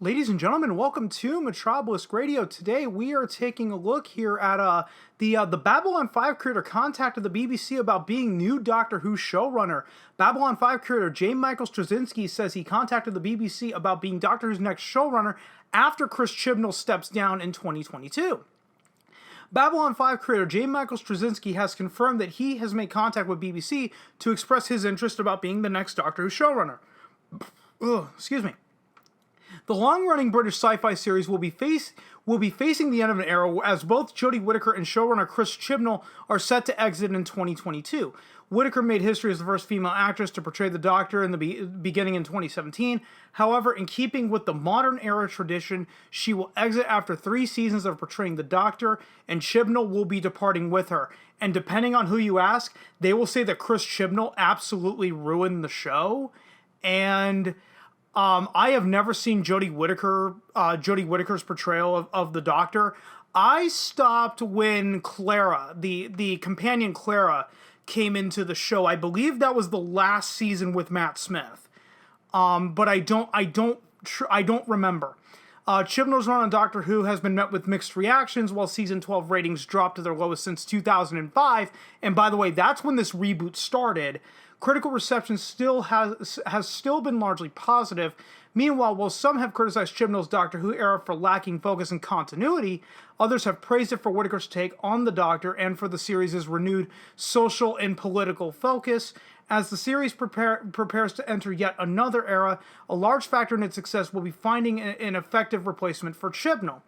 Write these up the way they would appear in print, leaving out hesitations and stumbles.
Ladies and gentlemen, welcome to Metropolis Radio. Today we are taking a look here at the Babylon 5 creator contacted the BBC about being new Doctor Who showrunner. Babylon 5 creator J. Michael Straczynski says he contacted the BBC about being Doctor Who's next showrunner after Chris Chibnall steps down in 2022. Babylon 5 creator J. Michael Straczynski has confirmed that he has made contact with BBC to express his interest about being the next Doctor Who showrunner. Excuse me. The long-running British sci-fi series will be facing the end of an era as both Jodie Whittaker and showrunner Chris Chibnall are set to exit in 2022. Whittaker made history as the first female actress to portray the Doctor in the beginning in 2017. However, in keeping with the modern era tradition, she will exit after 3 seasons of portraying the Doctor, and Chibnall will be departing with her. And depending on who you ask, they will say that Chris Chibnall absolutely ruined the show. And I have never seen Jodie Whittaker's portrayal of the Doctor. I stopped when Clara, the companion Clara, came into the show. I believe that was the last season with Matt Smith. But I don't remember. Chibnall's run on Doctor Who has been met with mixed reactions, while season 12 ratings dropped to their lowest since 2005. And by the way, that's when this reboot started. Critical reception has still been largely positive. Meanwhile, while some have criticized Chibnall's Doctor Who era for lacking focus and continuity, others have praised it for Whittaker's take on the Doctor and for the series' renewed social and political focus. As the series prepares to enter yet another era, a large factor in its success will be finding an effective replacement for Chibnall.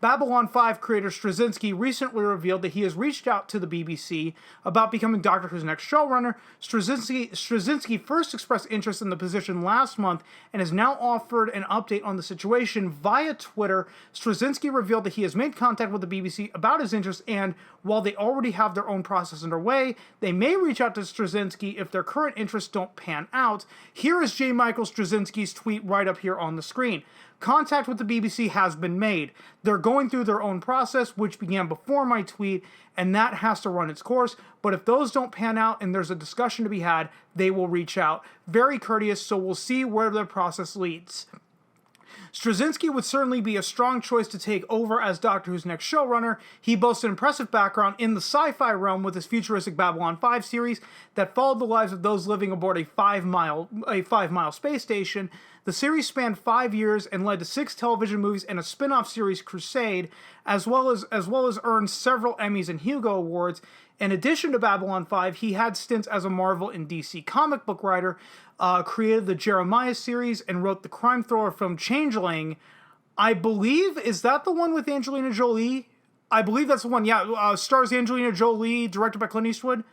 Babylon 5 creator Straczynski recently revealed that he has reached out to the BBC about becoming Doctor Who's next showrunner. Straczynski first expressed interest in the position last month and has now offered an update on the situation via Twitter. Straczynski revealed that he has made contact with the BBC about his interest, and while they already have their own process underway, they may reach out to Straczynski if their current interests don't pan out. Here is J. Michael Straczynski's tweet right up here on the screen. Contact with the BBC has been made. They're going through their own process, which began before my tweet, and that has to run its course. But if those don't pan out and there's a discussion to be had, they will reach out. Very courteous, so we'll see where the process leads. Straczynski would certainly be a strong choice to take over as Doctor Who's next showrunner. He boasts an impressive background in the sci-fi realm with his futuristic Babylon 5 series that followed the lives of those living aboard a 5-mile space station. The series spanned 5 years and led to 6 television movies and a spin-off series, Crusade, as well as earned several Emmys and Hugo Awards. In addition to Babylon 5, he had stints as a Marvel and DC comic book writer, created the Jeremiah series, and wrote the crime thriller film Changeling. I believe, is that the one with Angelina Jolie? I believe that's the one, yeah. Stars Angelina Jolie, directed by Clint Eastwood.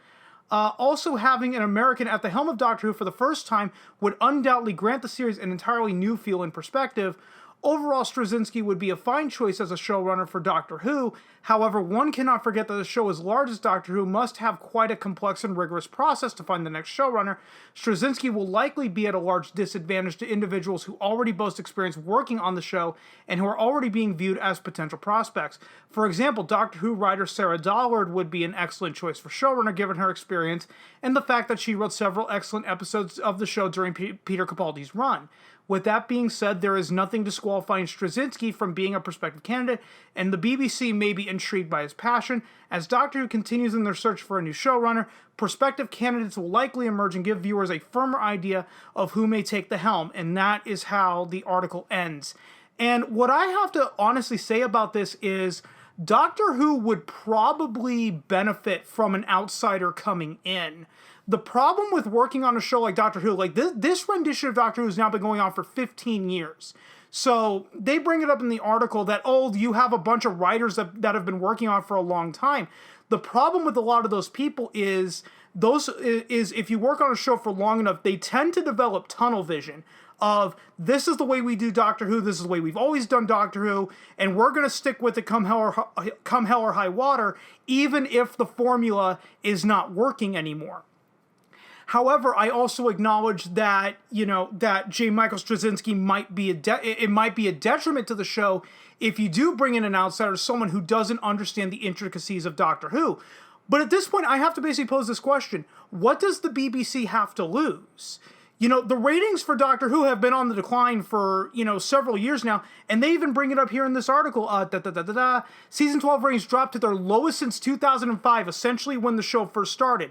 Also, having an American at the helm of Doctor Who for the first time would undoubtedly grant the series an entirely new feel and perspective. Overall, Straczynski would be a fine choice as a showrunner for Doctor Who. However, one cannot forget that a show as large as Doctor Who must have quite a complex and rigorous process to find the next showrunner. Straczynski will likely be at a large disadvantage to individuals who already boast experience working on the show and who are already being viewed as potential prospects. For example, Doctor Who writer Sarah Dollard would be an excellent choice for showrunner given her experience and the fact that she wrote several excellent episodes of the show during Peter Capaldi's run. With that being said, there is nothing disqualifying Straczynski from being a prospective candidate, and the BBC may be intrigued by his passion. As Doctor Who continues in their search for a new showrunner, prospective candidates will likely emerge and give viewers a firmer idea of who may take the helm, and that is how the article ends. And what I have to honestly say about this is Doctor Who would probably benefit from an outsider coming in. The problem with working on a show like Doctor Who, like this rendition of Doctor Who has now been going on for 15 years. So they bring it up in the article that, you have a bunch of writers that have been working on it for a long time. The problem with a lot of those people is if you work on a show for long enough, they tend to develop tunnel vision of this is the way we do Doctor Who, this is the way we've always done Doctor Who, and we're going to stick with it come hell or high water, even if the formula is not working anymore. However, I also acknowledge that, that J. Michael Straczynski might be a detriment to the show if you do bring in an outsider, someone who doesn't understand the intricacies of Doctor Who. But at this point, I have to basically pose this question. What does the BBC have to lose? You know, the ratings for Doctor Who have been on the decline for, you know, several years now, and they even bring it up here in this article. Season 12 ratings dropped to their lowest since 2005, essentially when the show first started.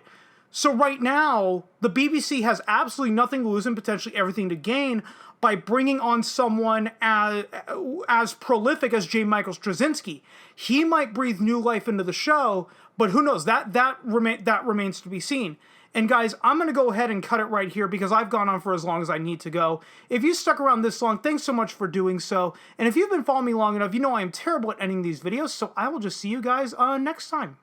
So right now, the BBC has absolutely nothing to lose and potentially everything to gain by bringing on someone as prolific as J. Michael Straczynski. He might breathe new life into the show, but who knows? That remains to be seen. And guys, I'm going to go ahead and cut it right here because I've gone on for as long as I need to go. If you stuck around this long, thanks so much for doing so. And if you've been following me long enough, you know I am terrible at ending these videos, so I will just see you guys next time.